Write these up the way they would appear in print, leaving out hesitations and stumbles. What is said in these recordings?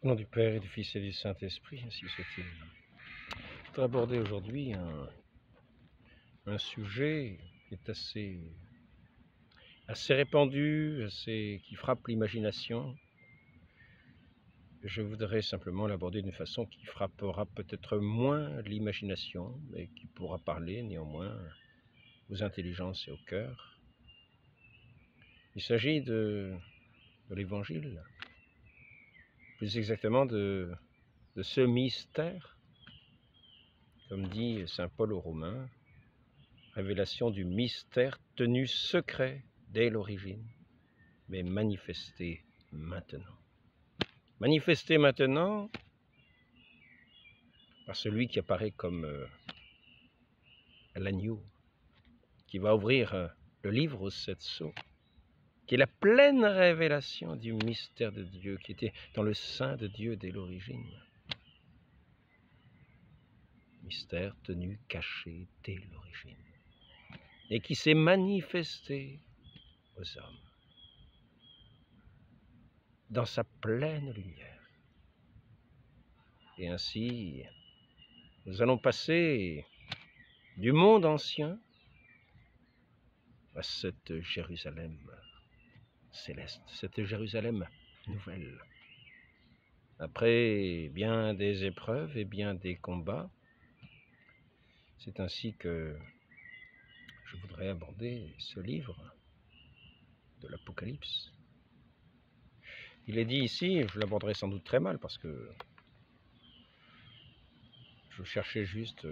Au nom du Père et du Fils et du Saint-Esprit, ainsi soit-il. Je voudrais aborder aujourd'hui un sujet qui est assez répandu, qui frappe l'imagination. Je voudrais simplement l'aborder d'une façon qui frappera peut-être moins l'imagination, mais qui pourra parler néanmoins aux intelligences et au cœur. Il s'agit de l'Évangile, plus exactement de ce mystère, comme dit saint Paul aux Romains, révélation du mystère tenu secret dès l'origine, mais manifesté maintenant. Manifesté maintenant par celui qui apparaît comme l'agneau, qui va ouvrir le livre aux 7 sceaux, qui est la pleine révélation du mystère de Dieu, qui était dans le sein de Dieu dès l'origine. Mystère tenu caché dès l'origine, et qui s'est manifesté aux hommes dans sa pleine lumière. Et ainsi, nous allons passer du monde ancien à cette Jérusalem céleste, cette Jérusalem nouvelle. Après bien des épreuves et bien des combats, c'est ainsi que je voudrais aborder ce livre de l'Apocalypse. Il est dit ici, je l'aborderai sans doute très mal parce que je cherchais juste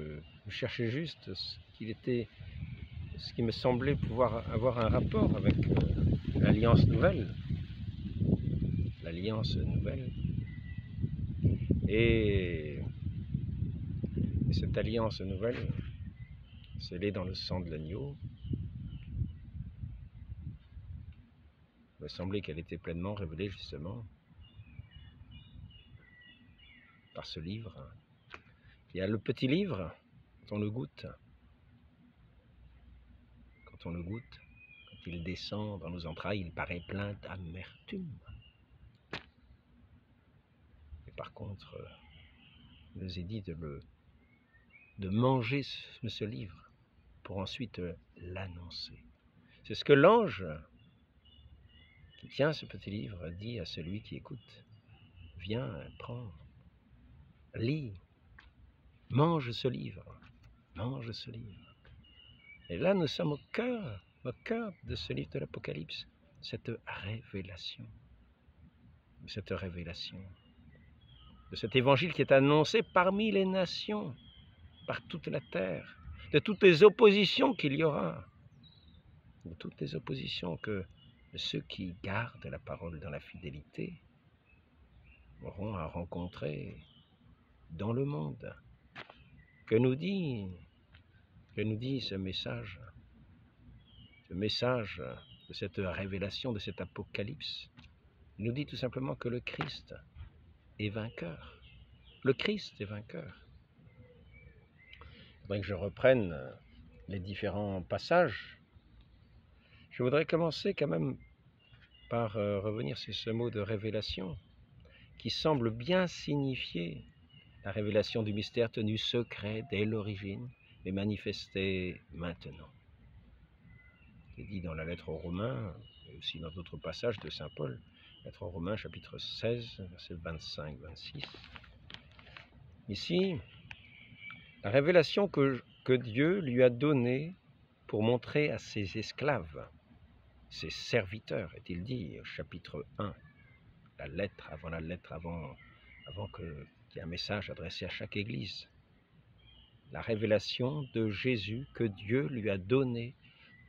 ce qui me semblait pouvoir avoir un rapport avec l'Alliance nouvelle. L'Alliance nouvelle. Et cette Alliance nouvelle, scellée dans le sang de l'agneau, il me semblait qu'elle était pleinement révélée justement par ce livre. Il y a le petit livre, quand on le goûte, quand il descend dans nos entrailles, il paraît plein d'amertume. Et par contre, il nous est dit de manger ce livre pour ensuite l'annoncer. C'est ce que l'ange qui tient ce petit livre dit à celui qui écoute. Viens, prends, lis, mange ce livre, mange ce livre. Et là, nous sommes au cœur de ce livre de l'Apocalypse, cette révélation, de cet évangile qui est annoncé parmi les nations, par toute la terre, de toutes les oppositions qu'il y aura, de toutes les oppositions que ceux qui gardent la parole dans la fidélité auront à rencontrer dans le monde. Que nous dit ce message de cette révélation, de cet apocalypse? Il nous dit tout simplement que le Christ est vainqueur. Le Christ est vainqueur. Il faudrait que je reprenne les différents passages. Je voudrais commencer quand même par revenir sur ce mot de révélation qui semble bien signifier la révélation du mystère tenu secret dès l'origine, mais manifesté maintenant. C'est dit dans la lettre aux Romains, et aussi dans d'autres passages de saint Paul, lettre aux Romains, chapitre 16, versets 25-26. Ici, la révélation que Dieu lui a donnée pour montrer à ses esclaves, ses serviteurs, est-il dit, chapitre 1, la lettre, avant qu'il y ait un message adressé à chaque église. La révélation de Jésus que Dieu lui a donnée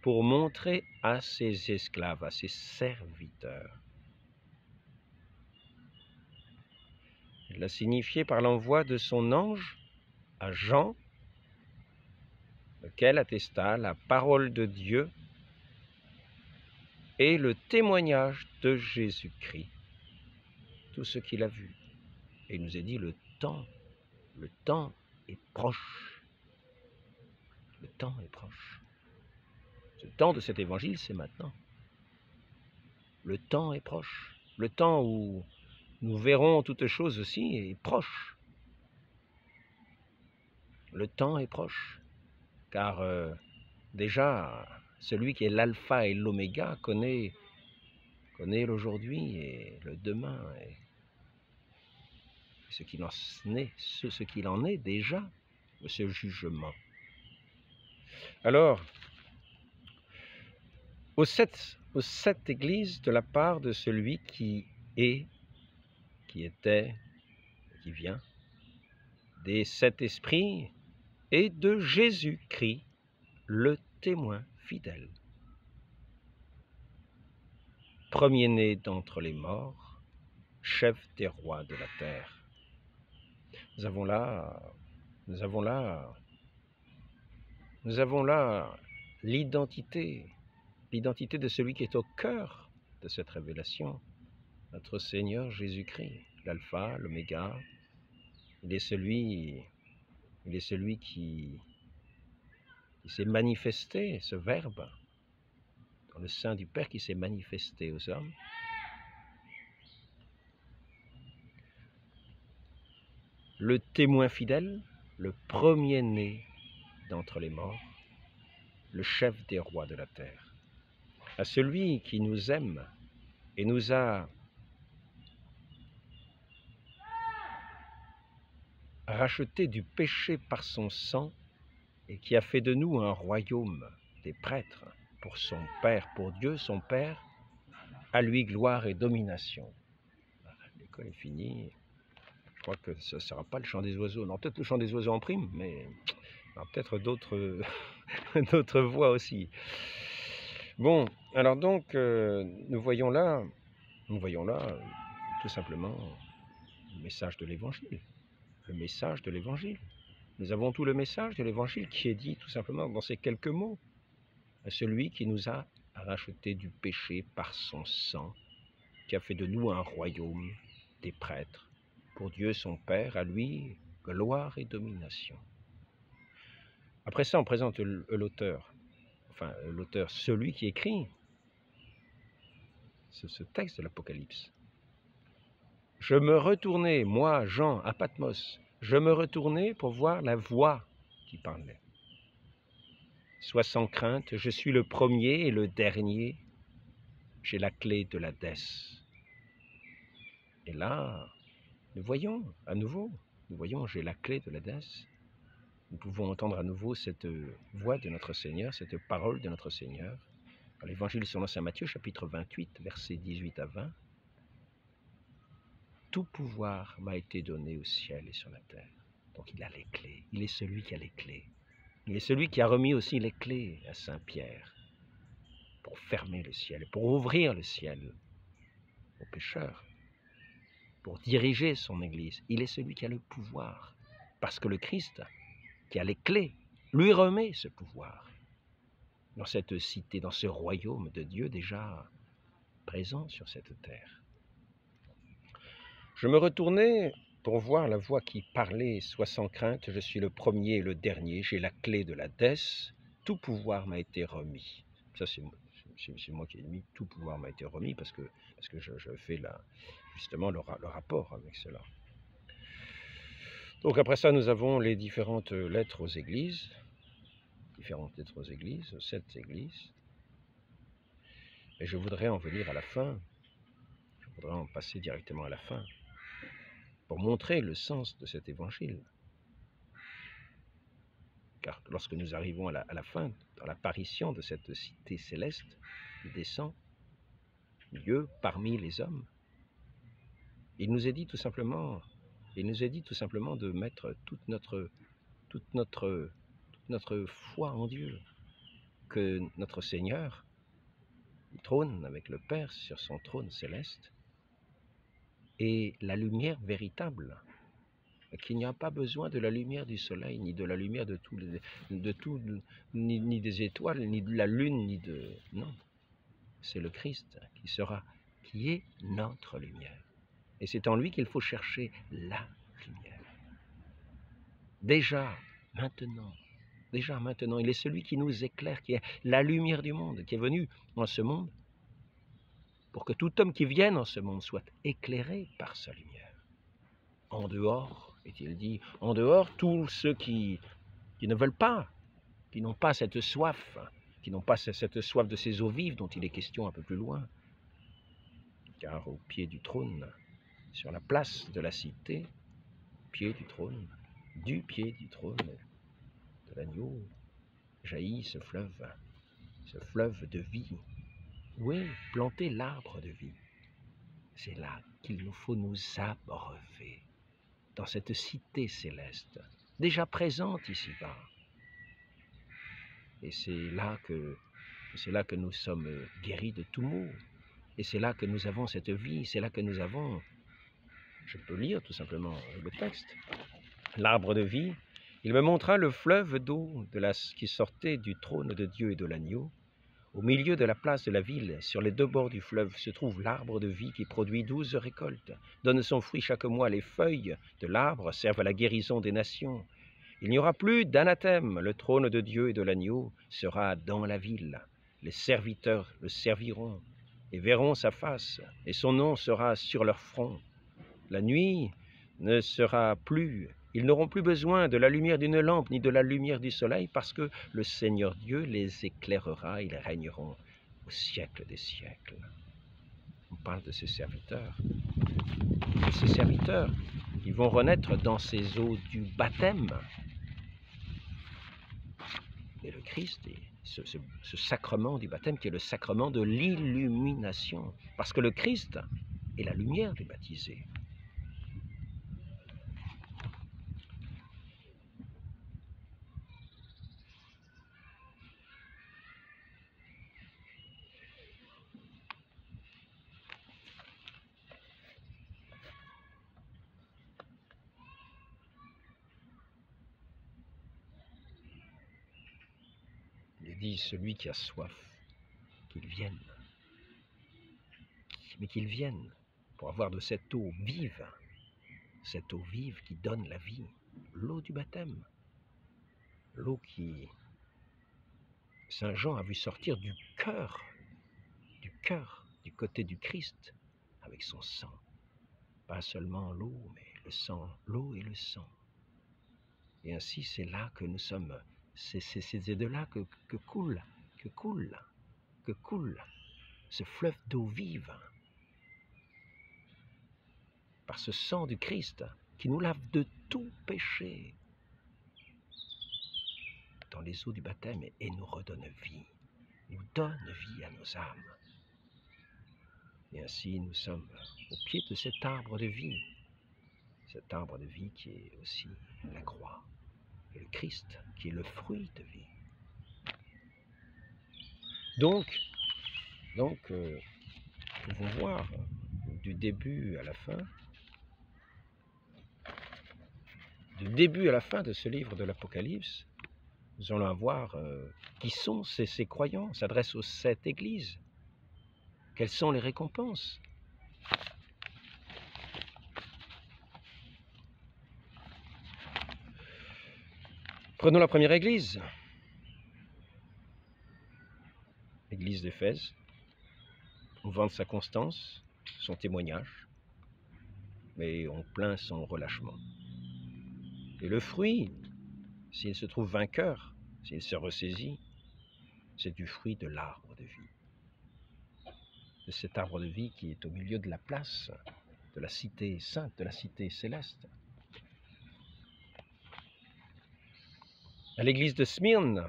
pour montrer à ses esclaves, à ses serviteurs. Il l'a signifié par l'envoi de son ange à Jean, lequel attesta la parole de Dieu et le témoignage de Jésus-Christ, tout ce qu'il a vu. Et il nous a dit le temps est proche. Le temps est proche. Le temps de cet évangile, c'est maintenant. Le temps est proche. Le temps où nous verrons toutes choses aussi est proche. Le temps est proche, car déjà, celui qui est l'alpha et l'oméga connaît l'aujourd'hui et le demain, et ce qu'il en est déjà de ce jugement. Alors, aux sept églises de la part de celui qui est, qui était, qui vient, des 7 esprits et de Jésus-Christ, le témoin fidèle. Premier-né d'entre les morts, chef des rois de la terre. Nous avons là l'identité de celui qui est au cœur de cette révélation, notre Seigneur Jésus-Christ, l'alpha, l'oméga. Il est celui qui s'est manifesté, ce Verbe, dans le sein du Père qui s'est manifesté aux hommes. Le témoin fidèle, le premier-né d'entre les morts, le chef des rois de la terre. À celui qui nous aime et nous a rachetés du péché par son sang et qui a fait de nous un royaume des prêtres pour son Père, pour Dieu son Père, à lui gloire et domination. L'école est finie. Je crois que ce ne sera pas le chant des oiseaux. Non, peut-être le chant des oiseaux en prime, mais peut-être d'autres voix aussi. Bon, alors donc, nous voyons là tout simplement le message de l'Évangile. Le message de l'Évangile. Nous avons tout le message de l'Évangile qui est dit tout simplement dans ces quelques mots. À celui qui nous a rachetés du péché par son sang, qui a fait de nous un royaume des prêtres. Pour Dieu son Père, à lui, gloire et domination. Après ça, on présente l'auteur, celui qui écrit ce texte de l'Apocalypse. Je me retournais, moi, Jean, à Patmos, je me retournais pour voir la voix qui parlait. Sois sans crainte, je suis le premier et le dernier, j'ai la clé de l'Hadès. Et là, nous voyons à nouveau, j'ai la clé de l'Hadès. Nous pouvons entendre à nouveau cette voix de notre Seigneur, cette parole de notre Seigneur. Dans l'Évangile selon saint Matthieu, chapitre 28, versets 18 à 20. Tout pouvoir m'a été donné au ciel et sur la terre. Donc il a les clés, il est celui qui a les clés. Il est celui qui a remis aussi les clés à Saint Pierre pour fermer le ciel, pour ouvrir le ciel aux pécheurs, pour diriger son Église. Il est celui qui a le pouvoir, parce que le Christ, qui a les clés, lui remet ce pouvoir dans cette cité, dans ce royaume de Dieu déjà présent sur cette terre. Je me retournais pour voir la voix qui parlait, sois sans crainte, je suis le premier et le dernier, j'ai la clé de l'Hadès, tout pouvoir m'a été remis. Ça c'est moi qui ai mis, tout pouvoir m'a été remis, parce que je fais justement le rapport avec cela. Donc après ça, nous avons les différentes lettres aux églises, aux 7 églises. Et je voudrais en venir à la fin, je voudrais en passer directement à la fin, pour montrer le sens de cet évangile. Car lorsque nous arrivons à la fin, dans l'apparition de cette cité céleste, il descend, Dieu parmi les hommes. Il nous est dit tout simplement de mettre toute notre foi en Dieu, que notre Seigneur trône avec le Père sur son trône céleste, et la véritable, qu'il n'y a pas besoin de la lumière du soleil, ni de la lumière ni des étoiles, ni de la lune, non. C'est le Christ qui est notre lumière. Et c'est en lui qu'il faut chercher la lumière. Déjà maintenant, il est celui qui nous éclaire, qui est la lumière du monde, qui est venu dans ce monde pour que tout homme qui vienne en ce monde soit éclairé par sa lumière. En dehors, est-il dit, en dehors, tous ceux qui ne veulent pas, qui n'ont pas cette soif, qui n'ont pas cette soif de ces eaux vives dont il est question un peu plus loin. Car au pied du trône, sur la place de la cité, pied du trône, du pied du trône de l'agneau, jaillit ce fleuve de vie. Où est planté l'arbre de vie? C'est là qu'il nous faut nous abreuver, dans cette cité céleste, déjà présente ici-bas. Et c'est là que nous sommes guéris de tout maux. Et c'est là que nous avons cette vie, c'est là que nous avons, je peux lire tout simplement le texte, l'arbre de vie. Il me montra le fleuve d'eau qui sortait du trône de Dieu et de l'agneau. Au milieu de la place de la ville, sur les deux bords du fleuve, se trouve l'arbre de vie qui produit 12 récoltes, donne son fruit chaque mois. Les feuilles de l'arbre servent à la guérison des nations. Il n'y aura plus d'anathème, le trône de Dieu et de l'agneau sera dans la ville. Les serviteurs le serviront et verront sa face, et son nom sera sur leur front. La nuit ne sera plus, ils n'auront plus besoin de la lumière d'une lampe ni de la lumière du soleil, parce que le Seigneur Dieu les éclairera, ils régneront au siècle des siècles. On parle de ces serviteurs qui vont renaître dans ces eaux du baptême. Et le Christ, ce sacrement du baptême qui est le sacrement de l'illumination, parce que le Christ est la lumière des baptisés. Il dit, celui qui a soif, qu'il vienne. Mais qu'il vienne pour avoir de cette eau vive qui donne la vie, l'eau du baptême, l'eau qui, Saint Jean a vu sortir du cœur, du côté du Christ, avec son sang. Pas seulement l'eau, mais le sang, l'eau et le sang. Et ainsi, c'est là que nous sommes, c'est de là que coule ce fleuve d'eau vive. Par ce sang du Christ qui nous lave de tout péché dans les eaux du baptême et nous redonne vie, nous donne vie à nos âmes. Et ainsi, nous sommes au pied de cet arbre de vie qui est aussi la croix, et le Christ qui est le fruit de vie. Donc, nous pouvons voir du début à la fin de ce livre de l'Apocalypse, nous allons voir qui sont ces croyants, s'adresse aux 7 églises. Quelles sont les récompenses? Prenons la première église, l'église d'Éphèse. On vante sa constance, son témoignage, mais on plaint son relâchement. Et le fruit, s'il se trouve vainqueur, s'il se ressaisit, c'est du fruit de l'arbre de vie. De cet arbre de vie qui est au milieu de la place de la cité sainte, de la cité céleste. À l'église de Smyrne,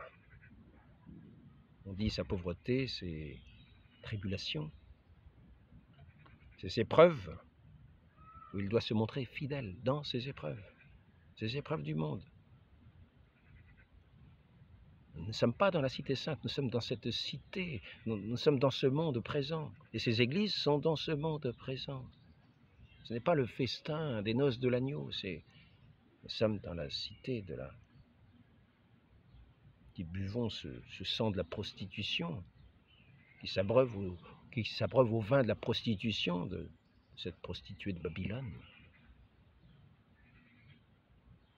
on dit sa pauvreté, ses tribulations, ses épreuves, où il doit se montrer fidèle dans ces épreuves du monde. Nous ne sommes pas dans la cité sainte, nous sommes dans cette cité, nous sommes dans ce monde présent, et ces églises sont dans ce monde présent. Ce n'est pas le festin des noces de l'agneau, nous sommes dans la cité qui buvons ce sang de la prostitution, qui s'abreuve au vin de la prostitution de cette prostituée de Babylone,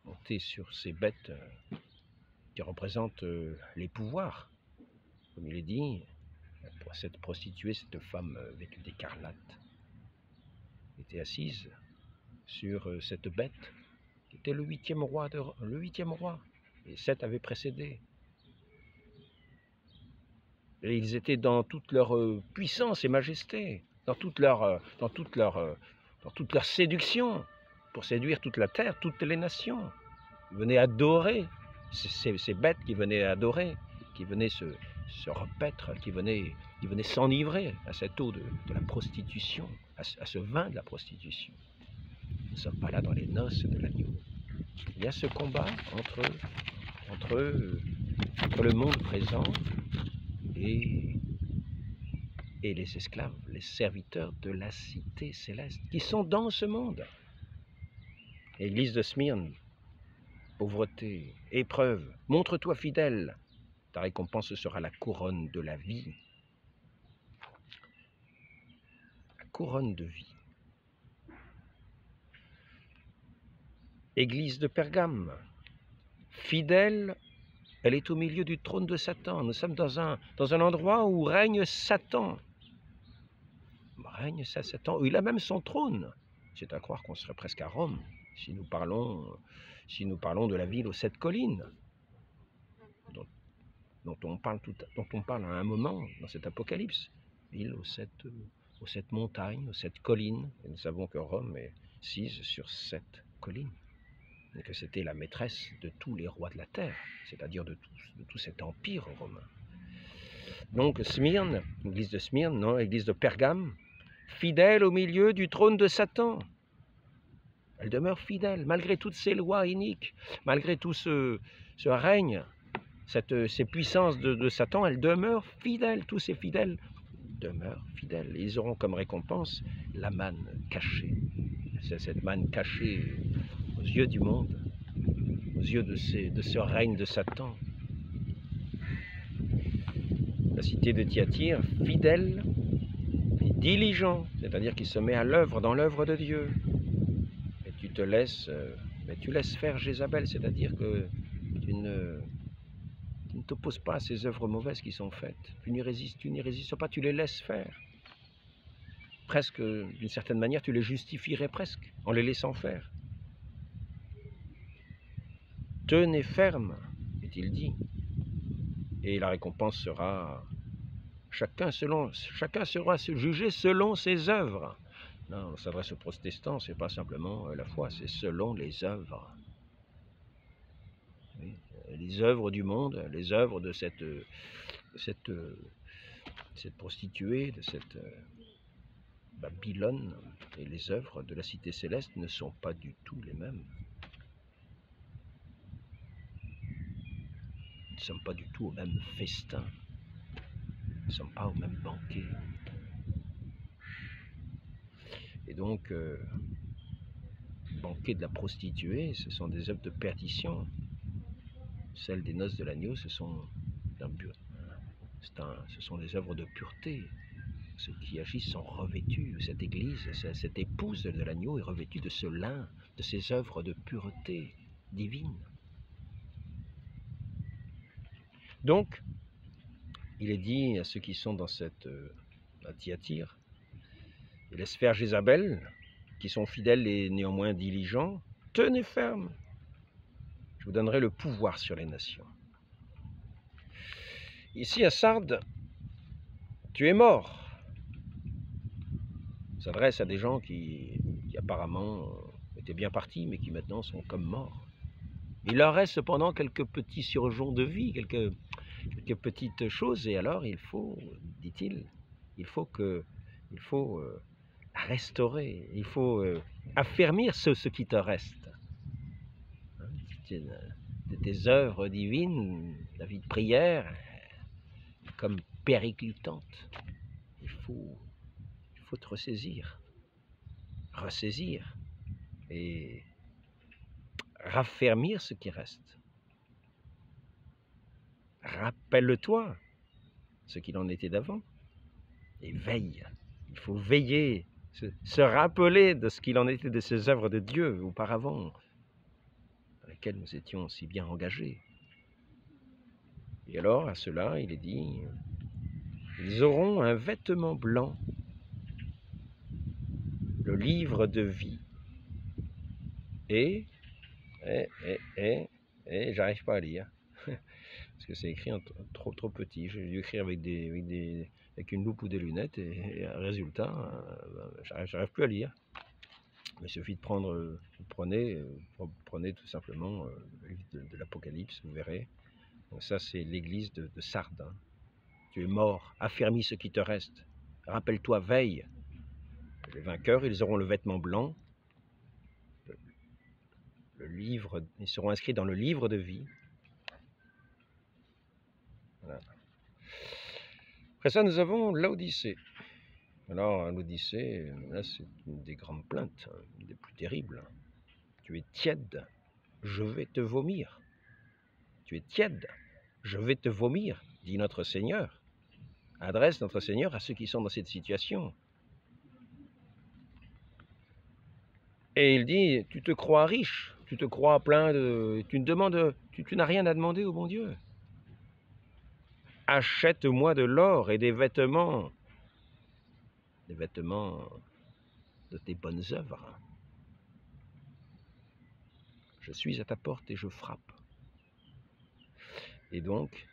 montée sur ces bêtes qui représentent les pouvoirs, comme il est dit, Cette prostituée, cette femme vêtue d'écarlate, était assise sur cette bête qui était le huitième roi. Et 7 avaient précédé. Et ils étaient dans toute leur puissance et majesté, dans toute leur séduction, pour séduire toute la terre, toutes les nations. Ils venaient adorer ces bêtes qui venaient adorer, qui venaient se repaître, qui venaient s'enivrer à cette eau de la prostitution, à ce vin de la prostitution. Nous ne sommes pas là dans les noces de l'agneau. Il y a ce combat entre le monde présent et les esclaves, les serviteurs de la cité céleste, qui sont dans ce monde. Église de Smyrne, pauvreté, épreuve, montre-toi fidèle, ta récompense sera la couronne de la vie. La couronne de vie. Église de Pergame, fidèle, elle est au milieu du trône de Satan. Nous sommes dans un endroit où règne Satan. Règne Satan, où il a même son trône. C'est à croire qu'on serait presque à Rome, si nous parlons de la ville aux 7 collines, dont on parle à un moment dans cet Apocalypse. Ville aux 7 montagnes, aux 7 collines. Et nous savons que Rome est sise sur 7 collines. Et que c'était la maîtresse de tous les rois de la terre, c'est-à-dire de tout cet empire romain. Donc Smyrne, l'église de Smyrne, non, l'église de Pergame, fidèle au milieu du trône de Satan. Elle demeure fidèle, malgré toutes ces lois iniques, malgré tout ce règne, ces puissances de Satan, elle demeure fidèle. Tous ces fidèles demeurent fidèles. Ils auront comme récompense la manne cachée. C'est cette manne cachée aux yeux du monde, aux yeux de ce règne de Satan. La cité de Thyatire, fidèle et diligent, c'est-à-dire qu'il se met à l'œuvre, dans l'œuvre de Dieu. Et tu laisses faire Jézabel, c'est-à-dire que tu ne t'opposes pas à ces œuvres mauvaises qui sont faites. Tu n'y résistes pas, tu les laisses faire. Presque, d'une certaine manière, tu les justifierais presque, en les laissant faire. Tenez ferme, est-il dit, et la récompense sera, chacun sera jugé selon ses œuvres. Non, on s'adresse aux protestants, c'est pas simplement la foi, c'est selon les œuvres. Oui, les œuvres du monde, les œuvres de cette prostituée, de cette Babylone, et les œuvres de la cité céleste ne sont pas du tout les mêmes. Nous ne sommes pas du tout au même festin. Nous ne sommes pas au même banquet. Et donc, le banquet de la prostituée, ce sont des œuvres de perdition. Celles des noces de l'agneau, ce sont des œuvres de pureté. Ceux qui agissent sont revêtus. Cette église, cette épouse de l'agneau est revêtue de ce lin, de ces œuvres de pureté divine. Donc, il est dit à ceux qui sont dans cette Thyatire, et laisse faire Jézabel, qui sont fidèles et néanmoins diligents, tenez ferme. Je vous donnerai le pouvoir sur les nations. Ici à Sardes, tu es mort. Il s'adresse à des gens qui apparemment étaient bien partis, mais qui maintenant sont comme morts. Il leur reste cependant quelques petits surgeons de vie, quelques petites choses, et alors il faut, dit-il, il faut restaurer, il faut affermir ce qui te reste. Tes œuvres divines, la vie de prière, comme périclitante. Il faut te ressaisir et raffermir ce qui reste. Rappelle-toi ce qu'il en était d'avant et veille. Il faut veiller, se rappeler de ce qu'il en était de ces œuvres de Dieu auparavant, dans lesquelles nous étions si bien engagés. Et alors, à cela, il est dit, Ils auront un vêtement blanc, le livre de vie. Et j'arrive pas à lire. Parce que c'est écrit en trop petit. J'ai dû écrire avec une loupe ou des lunettes et résultat, j'arrive plus à lire. Il suffit de prendre, prenez tout simplement le livre de l'Apocalypse, vous verrez. Donc ça, c'est l'église de Sardes. Hein. Tu es mort, affermis ce qui te reste. Rappelle-toi, veille. Les vainqueurs, ils auront le vêtement blanc. Le livre, ils seront inscrits dans le livre de vie. Voilà. Après ça, nous avons l'Odyssée. Alors, l'Odyssée, là, c'est une des grandes plaintes, une des plus terribles. Tu es tiède, je vais te vomir. Tu es tiède, je vais te vomir, dit notre Seigneur. Adresse notre Seigneur à ceux qui sont dans cette situation. Et il dit, tu te crois riche, tu te crois plein de... Tu n'as rien à demander au bon Dieu. Achète-moi de l'or et des vêtements de tes bonnes œuvres. Je suis à ta porte et je frappe. Et donc,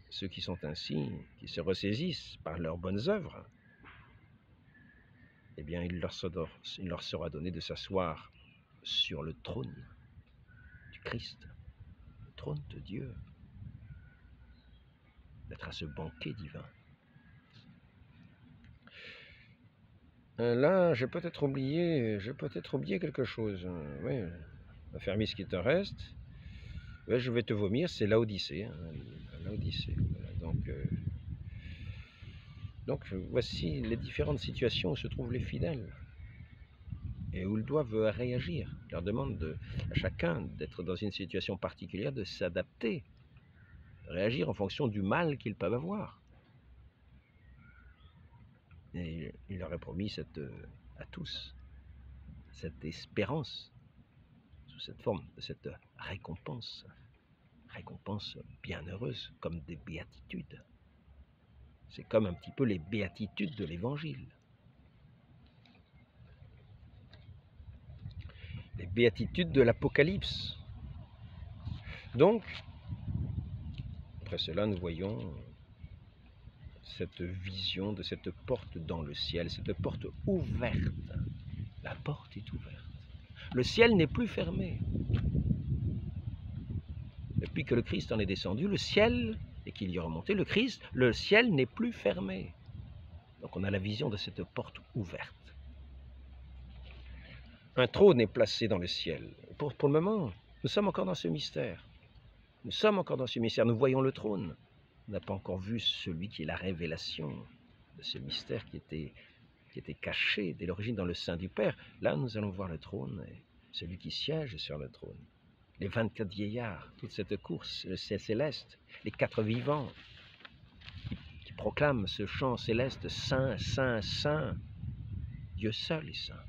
ceux qui sont ainsi, qui se ressaisissent par leurs bonnes œuvres, eh bien, il leur sera donné de s'asseoir sur le trône du Christ, le trône de Dieu, d'être à ce banquet divin. Là, j'ai peut-être oublié quelque chose. Oui, affermis ce qui te reste. Ouais, je vais te vomir, c'est l'Odyssée. Hein, l'Odyssée. Voilà, donc, voici les différentes situations où se trouvent les fidèles et où ils doivent réagir. Il leur demande à chacun d'être dans une situation particulière, de s'adapter, de réagir en fonction du mal qu'ils peuvent avoir. Et il leur a promis à tous cette espérance, sous cette forme de cette récompense bienheureuse, comme des béatitudes. C'est comme un petit peu les béatitudes de l'Évangile. Les béatitudes de l'Apocalypse. Donc, après cela, nous voyons cette vision de cette porte dans le ciel, cette porte ouverte. La porte est ouverte. Le ciel n'est plus fermé. Depuis que le Christ en est descendu, le ciel, et qu'il y est remonté, le ciel n'est plus fermé. Donc on a la vision de cette porte ouverte. Un trône est placé dans le ciel. Pour le moment, nous sommes encore dans ce mystère. Nous sommes encore dans ce mystère. Nous voyons le trône. On n'a pas encore vu celui qui est la révélation de ce mystère qui était caché dès l'origine dans le sein du Père. Là, nous allons voir le trône et celui qui siège sur le trône. Les 24 vieillards, toute cette course, le ciel céleste, les 4 vivants qui proclament ce chant céleste, Saint, Saint, Saint, Dieu seul est saint.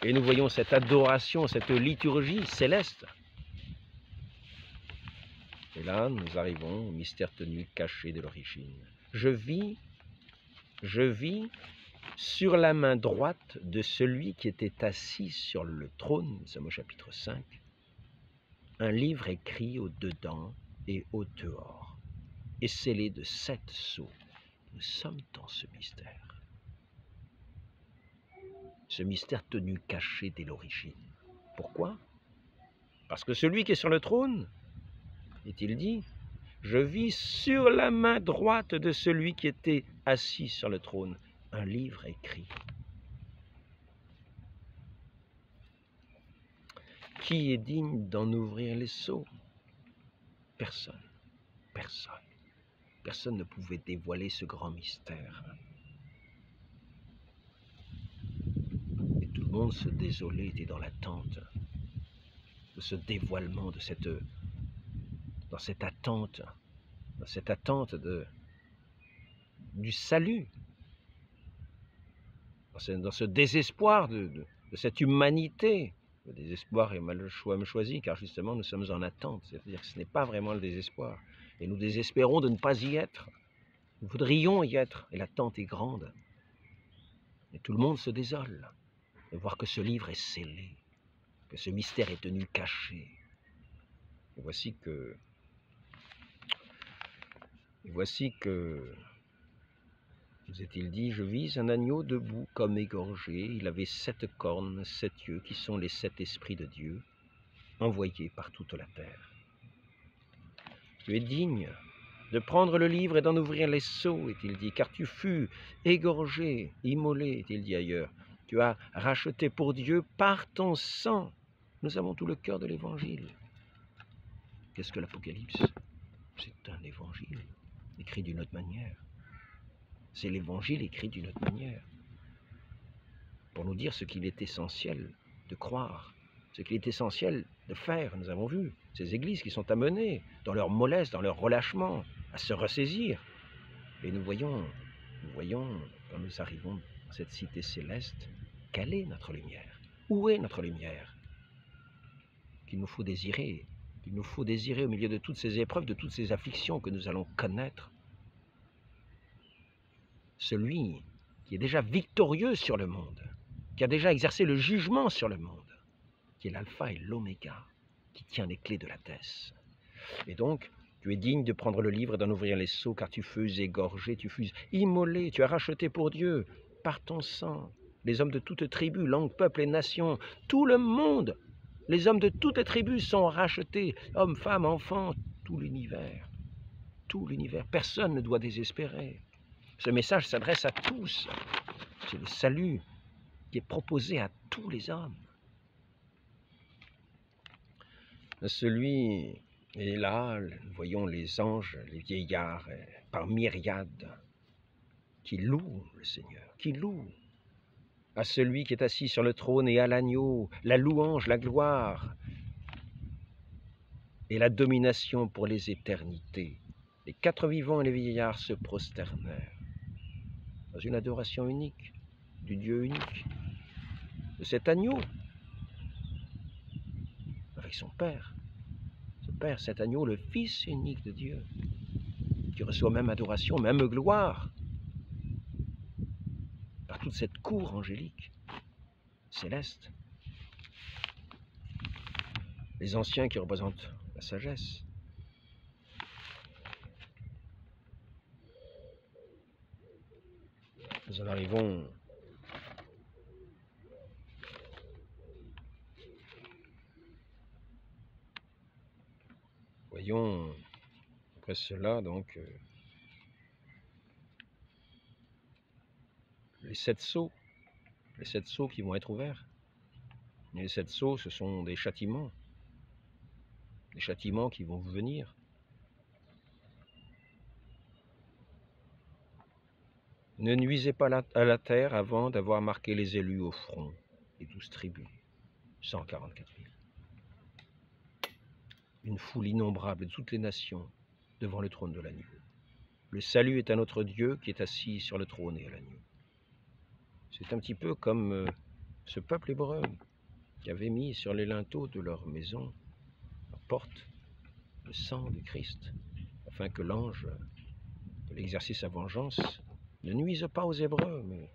Et nous voyons cette adoration, cette liturgie céleste. Et là, nous arrivons au mystère tenu caché de l'origine. Je vis sur la main droite de celui qui était assis sur le trône, nous sommes au chapitre 5, un livre écrit au dedans et au dehors, et scellé de 7 sceaux. Nous sommes dans ce mystère. Ce mystère tenu caché dès l'origine. Pourquoi? Parce que celui qui est sur le trône, est-il dit, je vis sur la main droite de celui qui était assis sur le trône, un livre écrit. Qui est digne d'en ouvrir les sceaux? Personne. Personne. Personne ne pouvait dévoiler ce grand mystère. Et tout le monde se désolait, était dans l'attente de ce dévoilement, dans cette attente du salut, dans ce désespoir de cette humanité. Le désespoir est mal choisi, car justement nous sommes en attente, c'est-à-dire que ce n'est pas vraiment le désespoir, Et nous désespérons de ne pas y être. Nous voudrions y être, et l'attente est grande. Et tout le monde se désole de voir que ce livre est scellé, que ce mystère est tenu caché. Et voici que nous est-il dit, je vis un agneau debout comme égorgé. Il avait 7 cornes, 7 yeux, qui sont les 7 esprits de Dieu, envoyés par toute la terre. Tu es digne de prendre le livre et d'en ouvrir les sceaux, est-il dit, car tu fus égorgé, immolé, est-il dit ailleurs. Tu as racheté pour Dieu par ton sang. Nous avons tout le cœur de l'évangile. Qu'est-ce que l'Apocalypse? C'est un évangile écrit d'une autre manière. C'est l'évangile écrit d'une autre manière. Pour nous dire ce qu'il est essentiel de croire, ce qu'il est essentiel de faire. Nous avons vu ces églises qui sont amenées dans leur mollesse, dans leur relâchement, à se ressaisir. Et nous voyons, quand nous arrivons dans cette cité céleste, quelle est notre lumière? Où est notre lumière? Qu'il nous faut désirer au milieu de toutes ces épreuves, de toutes ces afflictions que nous allons connaître. Celui qui est déjà victorieux sur le monde, qui a déjà exercé le jugement sur le monde, qui est l'alpha et l'oméga, qui tient les clés de la thèse. Et donc, tu es digne de prendre le livre et d'en ouvrir les sceaux, car tu fus égorgé, tu fus immolé, tu as racheté pour Dieu, par ton sang, les hommes de toutes tribus, langues, peuples et nations, tout le monde, les hommes de toutes les tribus sont rachetés, hommes, femmes, enfants, tout l'univers, personne ne doit désespérer. Ce message s'adresse à tous, c'est le salut qui est proposé à tous les hommes. Celui, et là, nous voyons les anges, les vieillards, par myriades, qui louent le Seigneur, qui louent à celui qui est assis sur le trône et à l'agneau, la louange, la gloire et la domination pour les éternités. Les 4 vivants et les vieillards se prosternèrent dans une adoration unique, du Dieu unique, de cet agneau, avec son Père. Ce Père, cet agneau, le Fils unique de Dieu, qui reçoit même adoration, même gloire, par toute cette cour angélique, céleste. Les anciens qui représentent la sagesse. Nous en arrivons voyons après cela donc les 7 sceaux qui vont être ouverts. Et les 7 sceaux, ce sont des châtiments qui vont venir. Ne nuisez pas à la terre avant d'avoir marqué les élus au front, les 12 tribus, 144 000. Une foule innombrable de toutes les nations devant le trône de l'agneau. Le salut est à notre Dieu qui est assis sur le trône et à l'agneau. C'est un petit peu comme ce peuple hébreu qui avait mis sur les linteaux de leur maison, leur porte, le sang du Christ, afin que l'ange de l'exercer sa vengeance ne nuise pas aux Hébreux, mais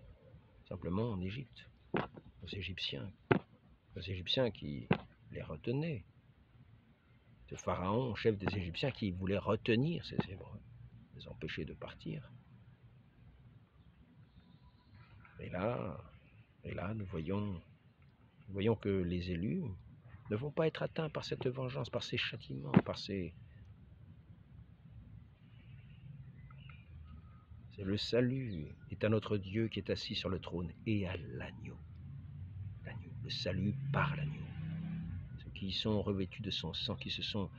simplement en Égypte, aux Égyptiens qui les retenaient. Ce pharaon, chef des Égyptiens, qui voulait retenir ces Hébreux, les empêcher de partir. Et là, nous voyons que les élus ne vont pas être atteints par cette vengeance, par ces châtiments, par ces... C'est le salut est à notre Dieu qui est assis sur le trône et à l'agneau. L'agneau, le salut par l'agneau. Ceux qui sont revêtus de son sang, qui se sont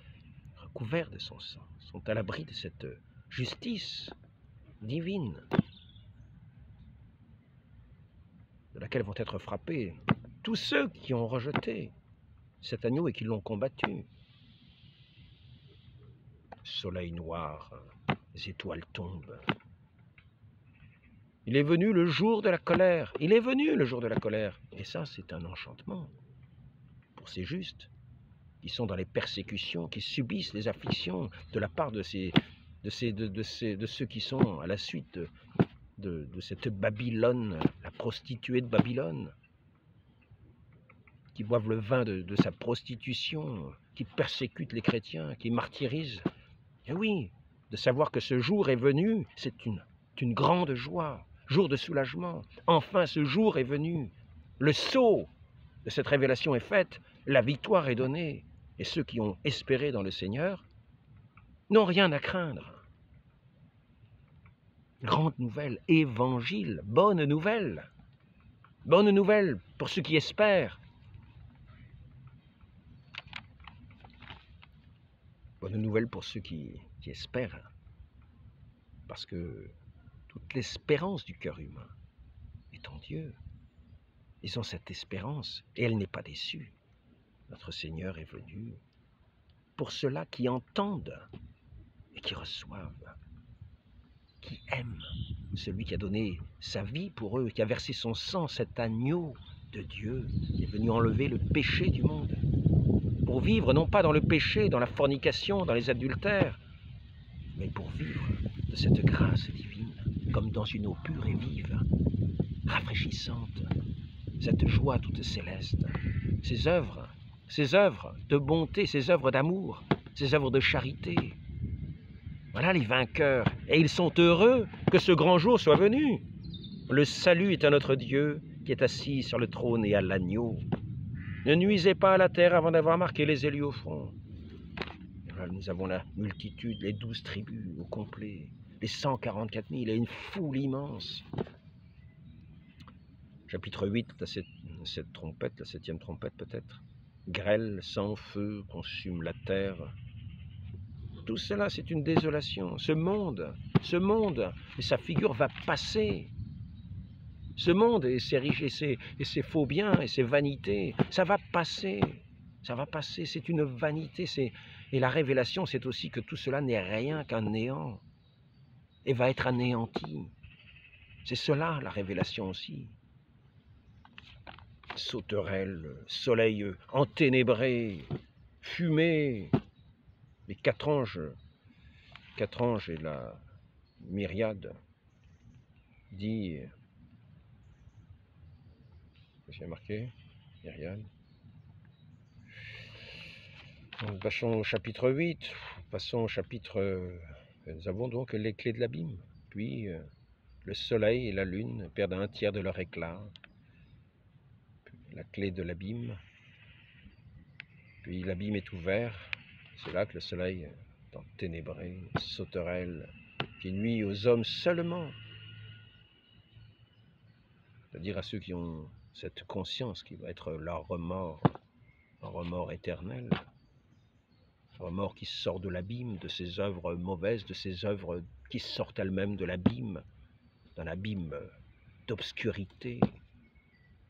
recouverts de son sang, sont à l'abri de cette justice divine de laquelle vont être frappés tous ceux qui ont rejeté cet agneau et qui l'ont combattu. Soleil noir, les étoiles tombent. Il est venu le jour de la colère. Il est venu le jour de la colère. Et ça, c'est un enchantement pour ces justes qui sont dans les persécutions, qui subissent les afflictions de la part de ceux qui sont à la suite de cette Babylone, la prostituée de Babylone, qui boivent le vin de sa prostitution, qui persécutent les chrétiens, qui martyrisent. Et oui, de savoir que ce jour est venu, c'est une grande joie, jour de soulagement. Enfin, ce jour est venu. Le sceau de cette révélation est faite, la victoire est donnée, et ceux qui ont espéré dans le Seigneur n'ont rien à craindre. Grande nouvelle, évangile, bonne nouvelle pour ceux qui espèrent. Bonne nouvelle pour ceux qui espèrent, parce que toute l'espérance du cœur humain est en Dieu. Ils ont cette espérance et elle n'est pas déçue. Notre Seigneur est venu pour ceux-là qui entendent et qui reçoivent, qui aiment celui qui a donné sa vie pour eux, qui a versé son sang, cet agneau de Dieu, qui est venu enlever le péché du monde, pour vivre non pas dans le péché, dans la fornication, dans les adultères, mais pour vivre de cette grâce divine, comme dans une eau pure et vive, rafraîchissante, cette joie toute céleste, ces œuvres de bonté, ces œuvres d'amour, ces œuvres de charité. Voilà les vainqueurs, et ils sont heureux que ce grand jour soit venu. Le salut est à notre Dieu qui est assis sur le trône et à l'agneau. Ne nuisez pas à la terre avant d'avoir marqué les élus au front. Voilà, nous avons la multitude, les 12 tribus au complet, les 144 000 et une foule immense. Chapitre 8, cette trompette, la 7e trompette peut-être. Grêle, sang, feu, consume la terre. Tout cela, c'est une désolation. Ce monde, et sa figure va passer. Ce monde et ses richesses et ses faux biens et ses vanités, ça va passer, c'est une vanité. Et la révélation, c'est aussi que tout cela n'est rien qu'un néant et va être anéanti. C'est cela la révélation aussi. Sauterelles, soleil enténébré, fumée, les 4 anges et la myriade dit... J'ai marqué, myriade. Donc, passons au chapitre 8, passons au chapitre... nous avons donc les clés de l'abîme, puis le soleil et la lune perdent un tiers de leur éclat, la clé de l'abîme, puis l'abîme est ouvert, c'est là que le soleil est enténébré, sauterelle, qui nuit aux hommes seulement, c'est-à-dire à ceux qui ont cette conscience qui va être leur remords, un remords éternel, un remords qui sort de l'abîme, de ces œuvres mauvaises, de ces œuvres qui sortent elles-mêmes de l'abîme, d'un abîme d'obscurité,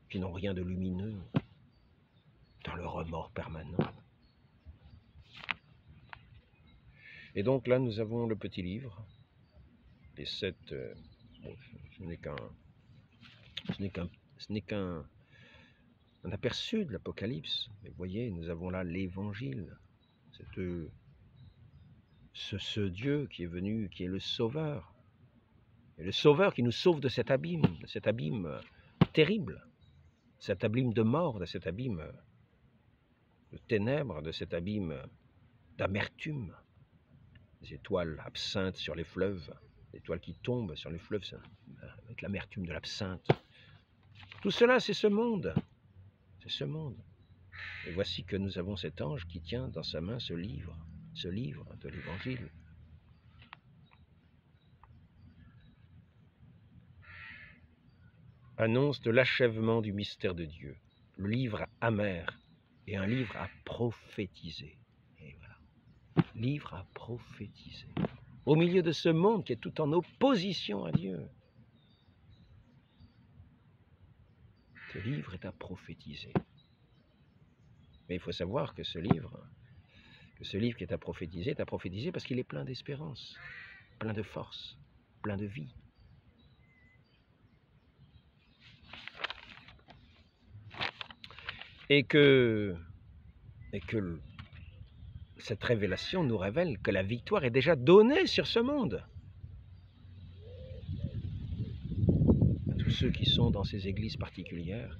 qui n'ont rien de lumineux, dans le remords permanent. Et donc là, nous avons le petit livre, les 7... bon, ce n'est qu'un aperçu de l'Apocalypse. Mais vous voyez, nous avons là l'Évangile, ce Dieu qui est venu, qui est le Sauveur, et le Sauveur qui nous sauve de cet abîme terrible, cet abîme de mort, de cet abîme de ténèbres, de cet abîme d'amertume, des étoiles absinthes sur les fleuves, des étoiles qui tombent sur les fleuves avec l'amertume de l'absinthe. Tout cela, c'est ce monde. C'est ce monde. Et voici que nous avons cet ange qui tient dans sa main ce livre de l'Évangile. Annonce de l'achèvement du mystère de Dieu, le livre amer et un livre à prophétiser. Et voilà, livre à prophétiser. Au milieu de ce monde qui est tout en opposition à Dieu. Ce livre est à prophétiser. Mais il faut savoir que ce livre qui est à prophétiser parce qu'il est plein d'espérance, plein de force, plein de vie. Et que cette révélation nous révèle que la victoire est déjà donnée sur ce monde. À tous ceux qui sont dans ces églises particulières,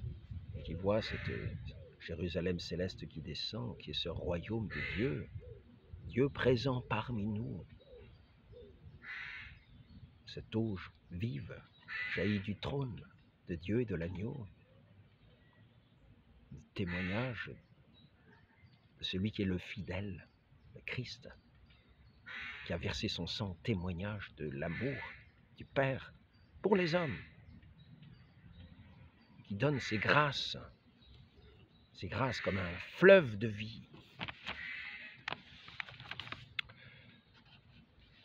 et qui voient cette Jérusalem céleste qui descend, qui est ce royaume de Dieu, Dieu présent parmi nous. Cette eau vive jaillit du trône de Dieu et de l'agneau. Le témoignage de celui qui est le fidèle, le Christ, qui a versé son sang, témoignage de l'amour du Père pour les hommes, qui donne ses grâces comme un fleuve de vie.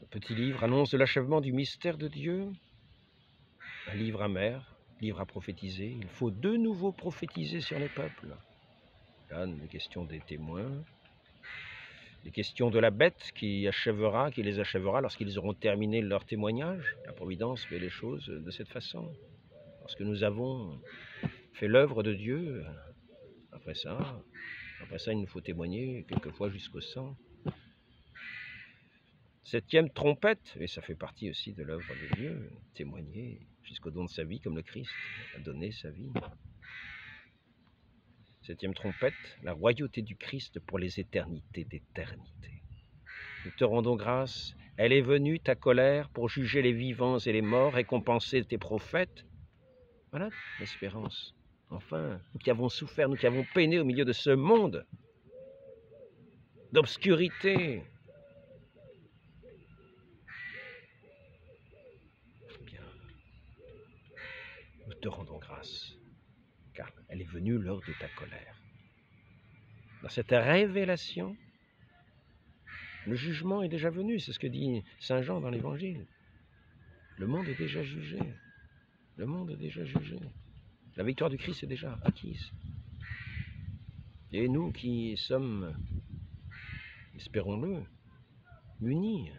Le petit livre annonce de l'achèvement du mystère de Dieu, un livre amer, livre à prophétiser. Il faut de nouveau prophétiser sur les peuples. Là, les questions des témoins, les questions de la bête qui les achèvera lorsqu'ils auront terminé leur témoignage. La Providence fait les choses de cette façon. Lorsque nous avons fait l'œuvre de Dieu, après ça, il nous faut témoigner quelquefois jusqu'au sang. Septième trompette, et ça fait partie aussi de l'œuvre de Dieu, témoigner jusqu'au don de sa vie comme le Christ a donné sa vie. Septième trompette, la royauté du Christ pour les éternités d'éternité. Nous te rendons grâce, elle est venue, ta colère, pour juger les vivants et les morts, récompenser tes prophètes. Voilà l'espérance. Enfin, nous qui avons souffert, nous qui avons peiné au milieu de ce monde d'obscurité. Bien, nous te rendons grâce, car elle est venue l'heure de ta colère. Dans cette révélation, le jugement est déjà venu, c'est ce que dit Saint Jean dans l'Évangile. Le monde est déjà jugé. Le monde est déjà jugé. La victoire du Christ est déjà acquise. Et nous qui sommes, espérons-le, munis,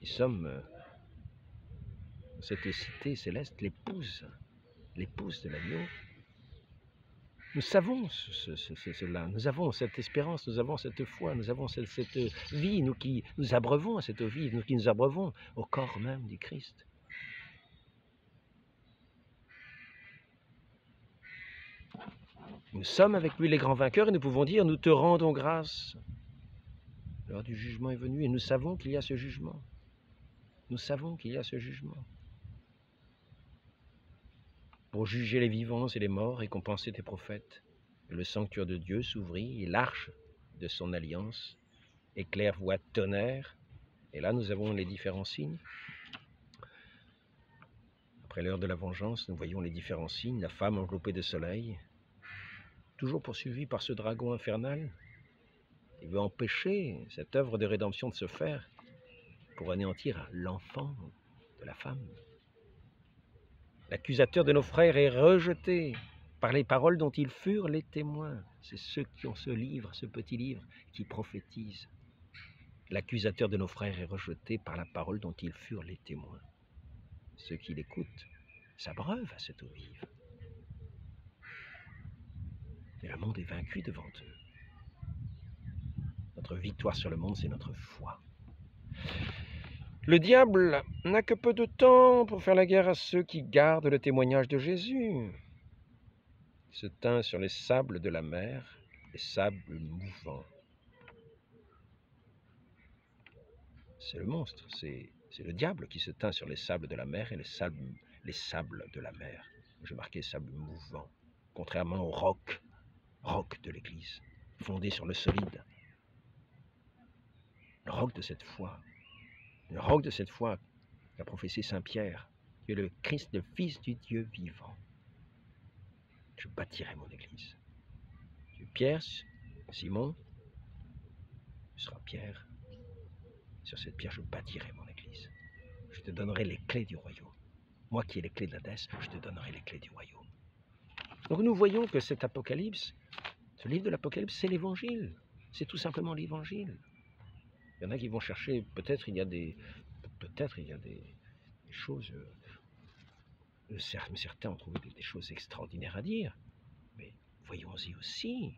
nous sommes cette cité céleste, l'épouse de l'agneau. Nous savons cela, nous avons cette espérance, nous avons cette foi, nous avons cette vie, nous qui nous abreuvons à cette vie, nous qui nous abreuvons au corps même du Christ. Nous sommes avec lui les grands vainqueurs et nous pouvons dire, nous te rendons grâce. L'heure du jugement est venue et nous savons qu'il y a ce jugement. Nous savons qu'il y a ce jugement. Pour juger les vivants et les morts, récompenser tes prophètes. Le sanctuaire de Dieu s'ouvrit et l'arche de son alliance, éclair, voix, tonnerre. Et là, nous avons les différents signes. Après l'heure de la vengeance, nous voyons les différents signes. La femme enveloppée de soleil, toujours poursuivie par ce dragon infernal, qui veut empêcher cette œuvre de rédemption de se faire pour anéantir l'enfant de la femme. L'accusateur de nos frères est rejeté par les paroles dont ils furent les témoins. C'est ceux qui ont ce livre, ce petit livre, qui prophétise. L'accusateur de nos frères est rejeté par la parole dont ils furent les témoins. Ceux qui l'écoutent s'abreuvent à cette eau vive. Et le monde est vaincu devant eux. Notre victoire sur le monde, c'est notre foi. Le diable n'a que peu de temps pour faire la guerre à ceux qui gardent le témoignage de Jésus. Il se tint sur les sables de la mer, les sables mouvants. C'est le monstre, c'est le diable qui se tint sur les sables de la mer et les sables de la mer. J'ai marqué sables mouvants, contrairement au roc de l'Église, fondé sur le solide. Le roc de cette foi. Le roc de cette foi qu'a prophétisé Saint Pierre, qui est le Christ, le Fils du Dieu vivant. Je bâtirai mon Église. Tu es Pierre, Simon, tu seras Pierre. Sur cette pierre, je bâtirai mon Église. Je te donnerai les clés du royaume. Moi qui ai les clés d'Hadès, je te donnerai les clés du royaume. Donc nous voyons que cet Apocalypse, ce livre de l'Apocalypse, c'est l'Évangile. C'est tout simplement l'Évangile. Il y en a qui vont chercher, peut-être il y a des choses, certains ont trouvé des choses extraordinaires à dire, mais voyons-y aussi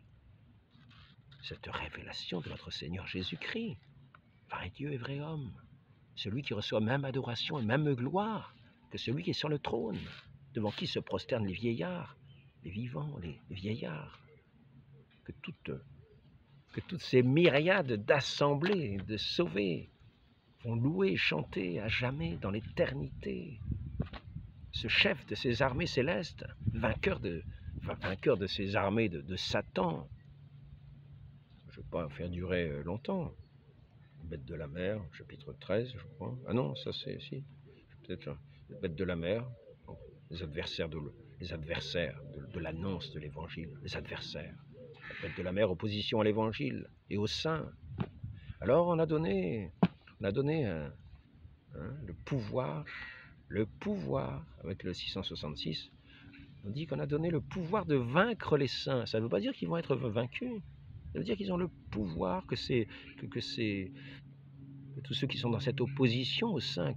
cette révélation de notre Seigneur Jésus-Christ, vrai Dieu et vrai homme, celui qui reçoit même adoration et même gloire que celui qui est sur le trône, devant qui se prosternent les vieillards, les vivants, les vieillards, que toutes ces myriades d'assemblées, de sauvés, vont louer et chanter à jamais dans l'éternité. Ce chef de ces armées célestes, vainqueur de ces armées de Satan. Je ne vais pas faire durer longtemps. Bête de la mer, chapitre 13, je crois. Ah non, ça c'est, si, peut-être, bête de la mer, les adversaires de l'annonce de l'évangile, les adversaires. La bête de la mer, opposition à l'évangile et aux saints. Alors on a donné le pouvoir, avec le 666, on dit qu'on a donné le pouvoir de vaincre les saints. Ça ne veut pas dire qu'ils vont être vaincus. Ça veut dire qu'ils ont le pouvoir, que tous ceux qui sont dans cette opposition aux saints,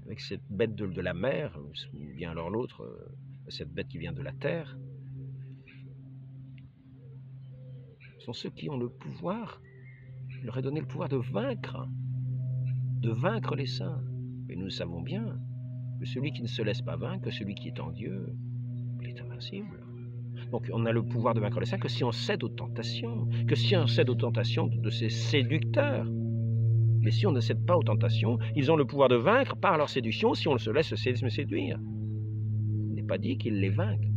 avec cette bête de la mer, ou bien alors l'autre, cette bête qui vient de la terre, sont ceux qui ont le pouvoir, il leur est donné le pouvoir de vaincre les saints. Mais nous savons bien que celui qui ne se laisse pas vaincre, que celui qui est en Dieu, il est invincible. Donc on a le pouvoir de vaincre les saints que si on cède aux tentations, de ces séducteurs. Mais si on ne cède pas aux tentations, ils ont le pouvoir de vaincre par leur séduction si on se laisse séduire. Il n'est pas dit qu'ils les vainquent.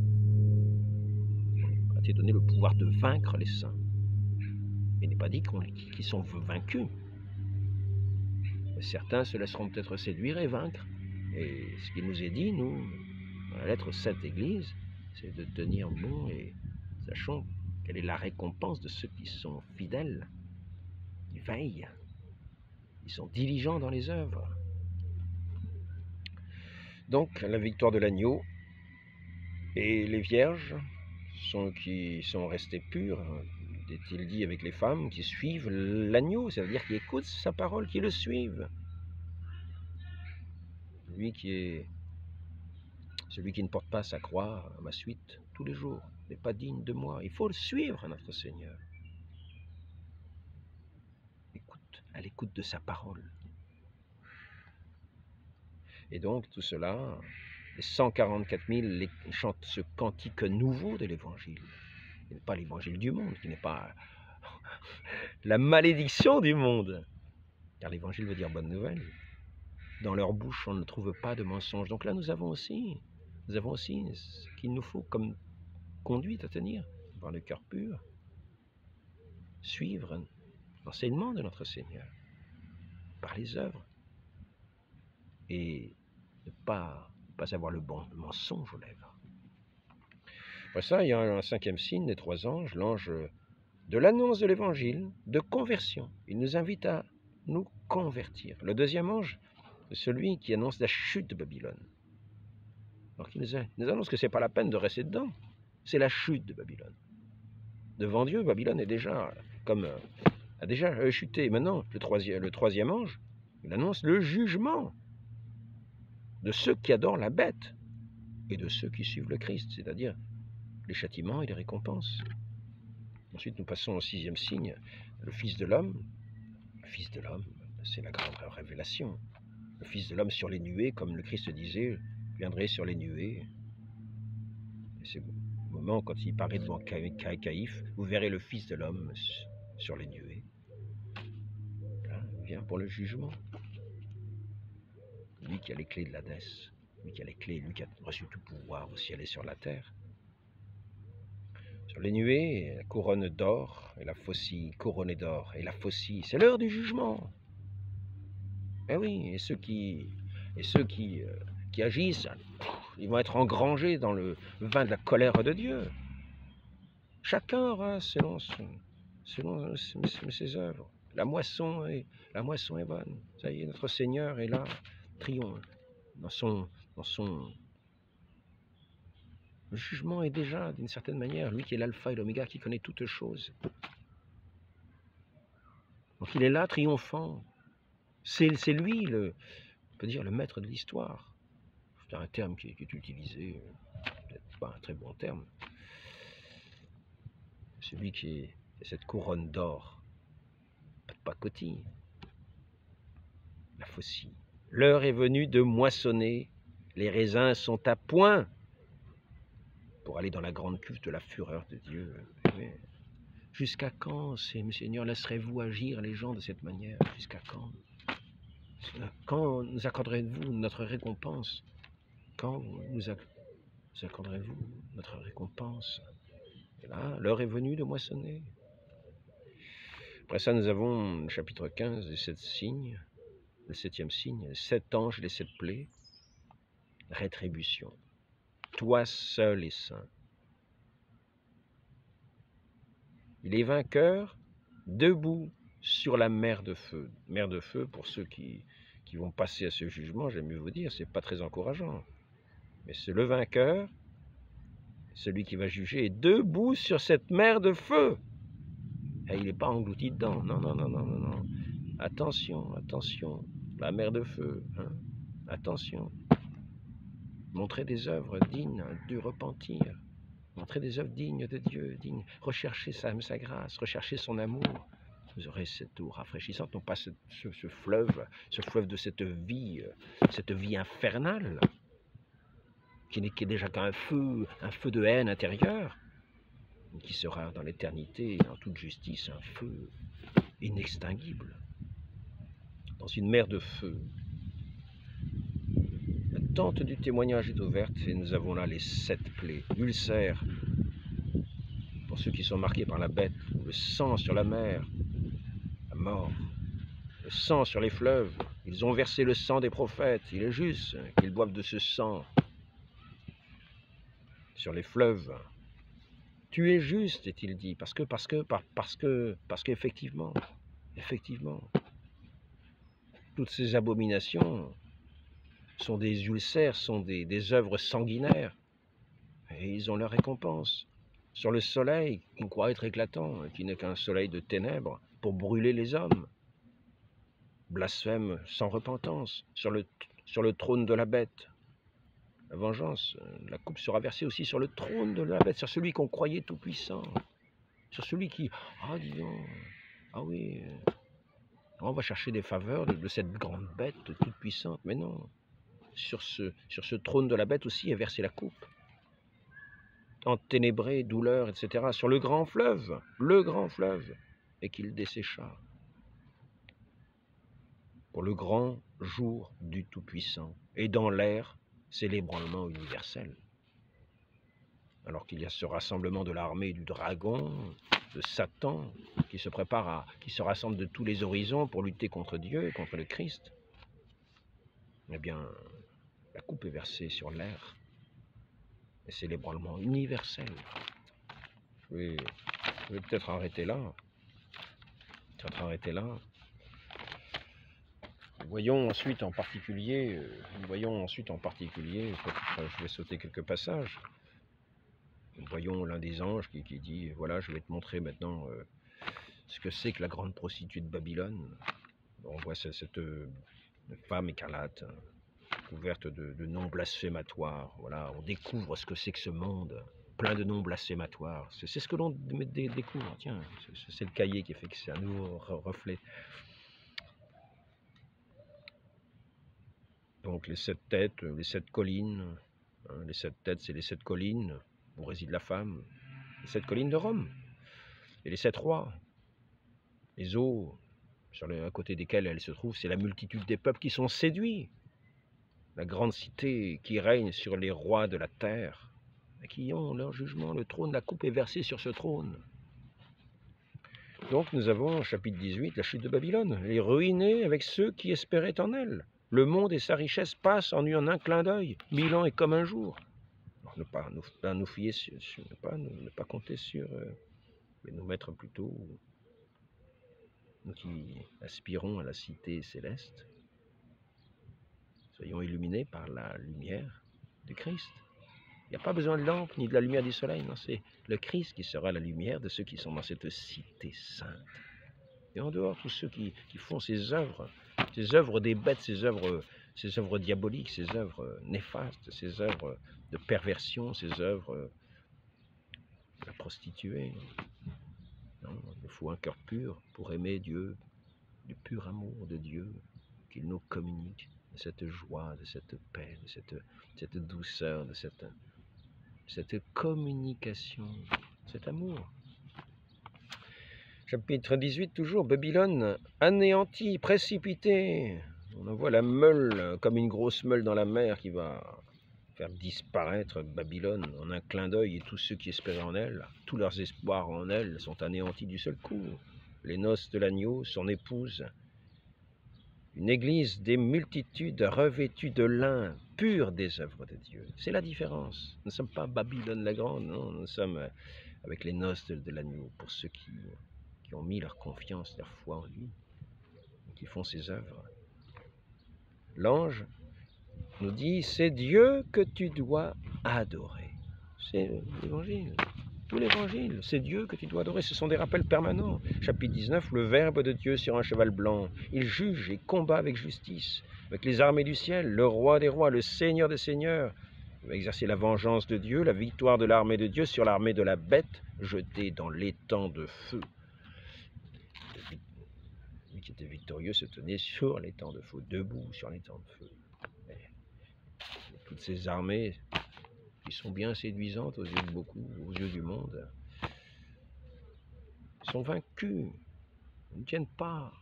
On a été donné le pouvoir de vaincre les saints. Il n'est pas dit qu'ils sont vaincus. Certains se laisseront peut-être séduire et vaincre. Et ce qui nous est dit, nous, dans la lettre 7 d'Église, c'est de tenir bon et sachons quelle est la récompense de ceux qui sont fidèles. Ils veillent. Ils sont diligents dans les œuvres. Donc, la victoire de l'agneau et les vierges qui sont restées pures, est-il dit, avec les femmes qui suivent l'agneau, ça veut dire qui écoutent sa parole, qui le suivent. Celui qui ne porte pas sa croix à ma suite tous les jours n'est pas digne de moi. Il faut le suivre, notre Seigneur. À l'écoute de sa parole. Et donc, tout cela, les 144 000 chantent ce cantique nouveau de l'Évangile. Ce n'est pas l'Évangile du monde, qui n'est pas la malédiction du monde. Car l'Évangile veut dire bonne nouvelle. Dans leur bouche, on ne trouve pas de mensonge. Donc là, nous avons aussi ce qu'il nous faut comme conduite à tenir, avoir le cœur pur, suivre l'enseignement de notre Seigneur par les œuvres et ne pas avoir le mensonge aux lèvres. Après ça, il y a un 5e signe des 3 anges, l'ange de l'annonce de l'évangile, de conversion. Il nous invite à nous convertir. Le 2e ange, c'est celui qui annonce la chute de Babylone. Alors qu'il nous annonce que ce n'est pas la peine de rester dedans. C'est la chute de Babylone. Devant Dieu, Babylone est déjà a déjà chuté. Maintenant, le 3e ange, il annonce le jugement de ceux qui adorent la bête et de ceux qui suivent le Christ, c'est-à-dire les châtiments et les récompenses. Ensuite, nous passons au 6e signe, le Fils de l'homme. Le Fils de l'homme, c'est la grande révélation. Le Fils de l'homme sur les nuées, comme le Christ disait, viendrait sur les nuées. Et c'est le moment quand il paraît devant Caïphe, vous verrez le Fils de l'homme sur les nuées. Là, il vient pour le jugement. Lui qui a les clés de l'Hadès, lui qui a les clés, lui qui a reçu tout pouvoir au ciel et sur la terre. Sur les nuées, la couronne d'or et la faucille, couronnée d'or et la faucille, c'est l'heure du jugement. Eh oui, et ceux qui agissent, ils vont être engrangés dans le vin de la colère de Dieu. Chacun aura selon ses œuvres. La moisson est bonne. Ça y est, notre Seigneur est là, triomphe. Le jugement est déjà, d'une certaine manière, lui qui est l'alpha et l'oméga, qui connaît toutes choses. Donc il est là, triomphant. C'est lui, on peut dire, le maître de l'histoire. C'est un terme qui est utilisé, peut-être pas un très bon terme. Celui qui est et cette couronne d'or, pas de pacotille, la faucille. L'heure est venue de moissonner, les raisins sont à point pour aller dans la grande cuve de la fureur de Dieu. Mais jusqu'à quand, Seigneur, laisserez-vous agir les gens de cette manière? Jusqu'à quand? Quand nous accorderez-vous notre récompense? Quand nous accorderez-vous notre récompense? Et là, l'heure est venue de moissonner. Après ça, nous avons le chapitre 15, les 7 signes, le 7e signe, les 7 anges et les 7 plaies, rétribution. Toi seul es saint. Il est vainqueur, debout sur la mer de feu. Mer de feu, pour ceux qui vont passer à ce jugement, j'aime mieux vous dire, c'est pas très encourageant. Mais c'est le vainqueur, celui qui va juger, est debout sur cette mer de feu. Et il n'est pas englouti dedans. Non, non, non, non, non, non. Attention, attention. La mer de feu. Hein. Attention. Montrez des œuvres dignes du repentir. Montrez des œuvres dignes de Dieu. Recherchez sa grâce, recherchez son amour. Vous aurez cette eau rafraîchissante, non pas ce fleuve de cette vie infernale, qui n'est déjà qu'un feu de haine intérieure, qui sera dans l'éternité, en toute justice, un feu inextinguible, dans une mer de feu. La tente du témoignage est ouverte et nous avons là les 7 plaies. Ulcères, pour ceux qui sont marqués par la bête, le sang sur la mer, la mort, le sang sur les fleuves. Ils ont versé le sang des prophètes. Il est juste qu'ils boivent de ce sang sur les fleuves. Tu es juste, est-il dit, parce qu'effectivement, toutes ces abominations sont des ulcères, sont des œuvres sanguinaires, et ils ont leur récompense. Sur le soleil, qu'on croit être éclatant, qui n'est qu'un soleil de ténèbres, pour brûler les hommes. Blasphème sans repentance, sur le trône de la bête. La vengeance, la coupe sera versée aussi sur le trône de la bête, sur celui qu'on croyait tout-puissant, sur celui qui, dis donc, oui, on va chercher des faveurs de cette grande bête toute-puissante, mais non, sur ce trône de la bête aussi est versée la coupe, enténébrée, douleur, etc., sur le grand fleuve, et qu'il dessécha, pour le grand jour du Tout-Puissant, et dans l'air, c'est l'ébranlement universel. Alors qu'il y a ce rassemblement de l'armée du dragon, de Satan, qui se prépare qui se rassemble de tous les horizons pour lutter contre Dieu et contre le Christ, eh bien, la coupe est versée sur l'air. Et c'est l'ébranlement universel. Je vais peut-être arrêter là. Voyons ensuite en particulier, peut-être je vais sauter quelques passages. Voyons l'un des anges qui dit, voilà, je vais te montrer maintenant ce que c'est que la grande prostituée de Babylone. On voit cette femme écarlate, couverte de noms blasphématoires. Voilà, on découvre ce que c'est que ce monde, plein de noms blasphématoires. C'est ce que l'on découvre. Tiens, c'est le cahier qui fait que c'est un nouveau reflet. Donc les 7 têtes, les 7 collines. Hein, les 7 têtes, c'est les 7 collines où réside la femme. Les 7 collines de Rome. Et les 7 rois. Les eaux à côté desquelles elle se trouve, c'est la multitude des peuples qui sont séduits. La grande cité qui règne sur les rois de la terre, et qui ont leur jugement. Le trône, la coupe est versée sur ce trône. Donc nous avons, chapitre 18, la chute de Babylone, les ruinés avec ceux qui espéraient en elle. Le monde et sa richesse passent en un clin d'œil. 1000 ans est comme un jour. Ne pas nous fier ne pas compter sur, mais nous mettre plutôt, nous qui aspirons à la cité céleste, soyons illuminés par la lumière du Christ. Il n'y a pas besoin de lampe ni de la lumière du soleil, non, c'est le Christ qui sera la lumière de ceux qui sont dans cette cité sainte. Et en dehors, tous ceux qui font ces œuvres des bêtes, ces œuvres diaboliques, ces œuvres néfastes, ces œuvres de perversion, ces œuvres de la prostituée, Non, il nous faut un cœur pur pour aimer Dieu, du pur amour de Dieu qu'il nous communique, de cette joie, de cette paix, de cette douceur, de cette communication, cet amour. Chapitre 18, toujours, Babylone anéantie, précipitée. On en voit la meule, comme une grosse meule dans la mer qui va faire disparaître Babylone en un clin d'œil, et tous ceux qui espéraient en elle, tous leurs espoirs en elle sont anéantis du seul coup. Les noces de l'agneau, son épouse, une église des multitudes revêtue de lin, pure des œuvres de Dieu. C'est la différence. Nous ne sommes pas Babylone la grande, non, nous sommes avec les noces de l'agneau, pour ceux qui ont mis leur confiance, leur foi en lui, qui font ses œuvres. L'ange nous dit, c'est Dieu que tu dois adorer. C'est l'évangile, tout l'évangile, c'est Dieu que tu dois adorer. Ce sont des rappels permanents. Chapitre 19, le Verbe de Dieu sur un cheval blanc. Il juge et combat avec justice, avec les armées du ciel, le roi des rois, le Seigneur des seigneurs. Il va exercer la vengeance de Dieu, la victoire de l'armée de Dieu sur l'armée de la bête, jetée dans l'étang de feu. Lui qui était victorieux se tenait sur l'étang de feu, debout sur l'étang de feu. Et toutes ces armées qui sont bien séduisantes aux yeux de beaucoup, aux yeux du monde, sont vaincues, ne tiennent pas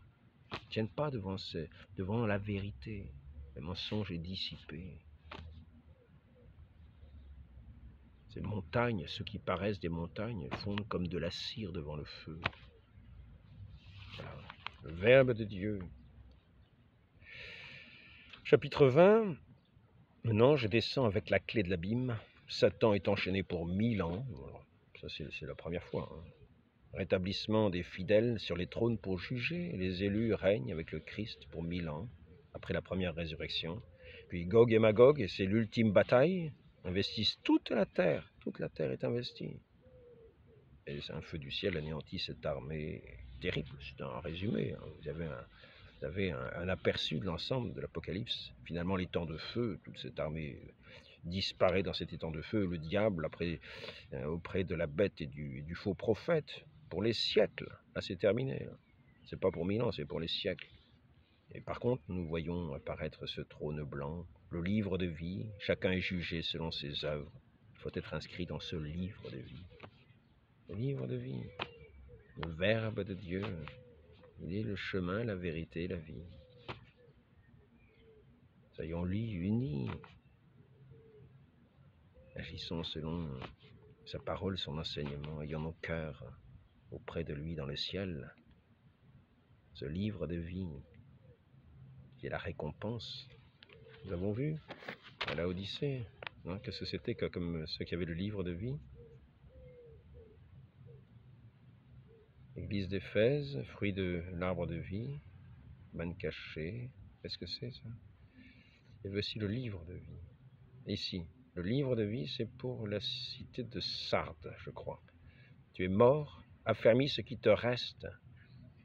devant la vérité. Le mensonge est dissipé. Ces montagnes, ceux qui paraissent des montagnes, fondent comme de la cire devant le feu. Voilà. Le Verbe de Dieu. Chapitre 20. Un ange descend avec la clé de l'abîme. Satan est enchaîné pour 1000 ans. Ça, c'est la première fois. Rétablissement des fidèles sur les trônes pour juger. Les élus règnent avec le Christ pour 1000 ans, après la première résurrection. Puis Gog et Magog, et c'est l'ultime bataille, investissent toute la terre. Toute la terre est investie. Et un feu du ciel anéantit cette armée terrible. C'est un résumé. Vous avez un aperçu de l'ensemble de l'Apocalypse. Finalement, l'étang de feu, toute cette armée disparaît dans cet étang de feu. Le diable, auprès de la bête et du faux prophète, pour les siècles. Là, c'est terminé. C'est pas pour 1000 ans, c'est pour les siècles. Et par contre, nous voyons apparaître ce trône blanc, le livre de vie. Chacun est jugé selon ses œuvres. Il faut être inscrit dans ce livre de vie. Le livre de vie. Le Verbe de Dieu. Il est le chemin, la vérité, la vie. Soyons-lui unis. Agissons selon sa parole, son enseignement, ayant nos cœurs auprès de lui dans le ciel. Ce livre de vie, qui est la récompense. Nous avons vu à la Odyssée, que c'était comme ceux qui avaient le livre de vie. Église d'Éphèse, fruit de l'arbre de vie, manne cachée. Qu'est-ce que c'est ça? Et voici le livre de vie. Ici, le livre de vie, c'est pour la cité de Sardes, je crois. Tu es mort, affermis ce qui te reste.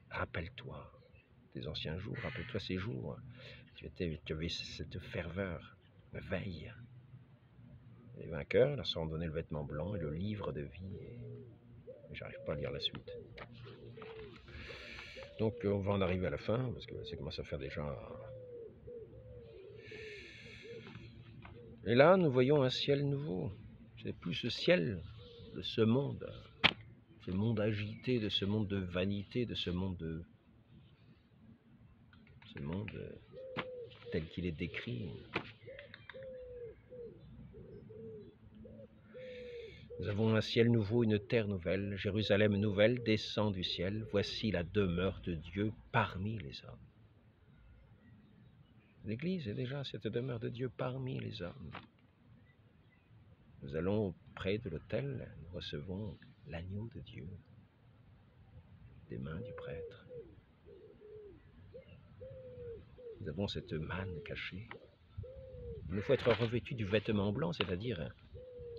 Rappelle-toi tes anciens jours, rappelle-toi ces jours. Tu avais cette ferveur, veille. Les vainqueurs leur sont donné le vêtement blanc et le livre de vie. J'arrive pas à lire la suite. Donc on va en arriver à la fin, parce que ça commence à faire déjà... Et là, nous voyons un ciel nouveau. C'est plus ce ciel de ce monde agité, de ce monde de vanité, de ce monde tel qu'il est décrit. Nous avons un ciel nouveau, une terre nouvelle. Jérusalem nouvelle descend du ciel. Voici la demeure de Dieu parmi les hommes. L'Église est déjà cette demeure de Dieu parmi les hommes. Nous allons près de l'autel, nous recevons l'agneau de Dieu des mains du prêtre. Nous avons cette manne cachée. Il nous faut être revêtus du vêtement blanc, c'est-à-dire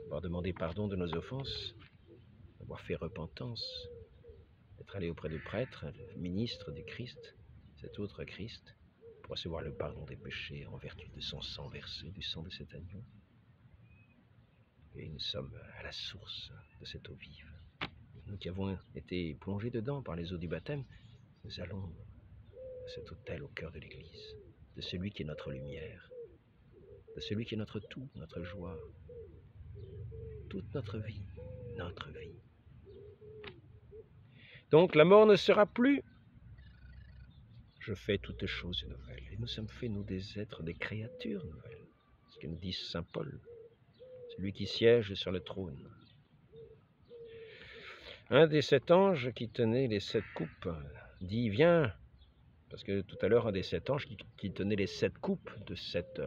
avoir demandé pardon de nos offenses, avoir fait repentance, être allé auprès du prêtre, le ministre du Christ, cet autre Christ, pour recevoir le pardon des péchés en vertu de son sang versé, du sang de cet agneau. Et nous sommes à la source de cette eau vive. nous qui avons été plongés dedans par les eaux du baptême, nous allons à cet autel au cœur de l'Église, de celui qui est notre lumière, de celui qui est notre tout, notre joie, toute notre vie, notre vie. Donc la mort ne sera plus. Je fais toutes choses nouvelles. Et nous sommes faits, nous, des êtres, des créatures nouvelles. Ce que nous dit saint Paul, celui qui siège sur le trône. Un des 7 anges qui tenait les 7 coupes dit, viens, parce que tout à l'heure, un des 7 anges qui tenait les 7 coupes de cette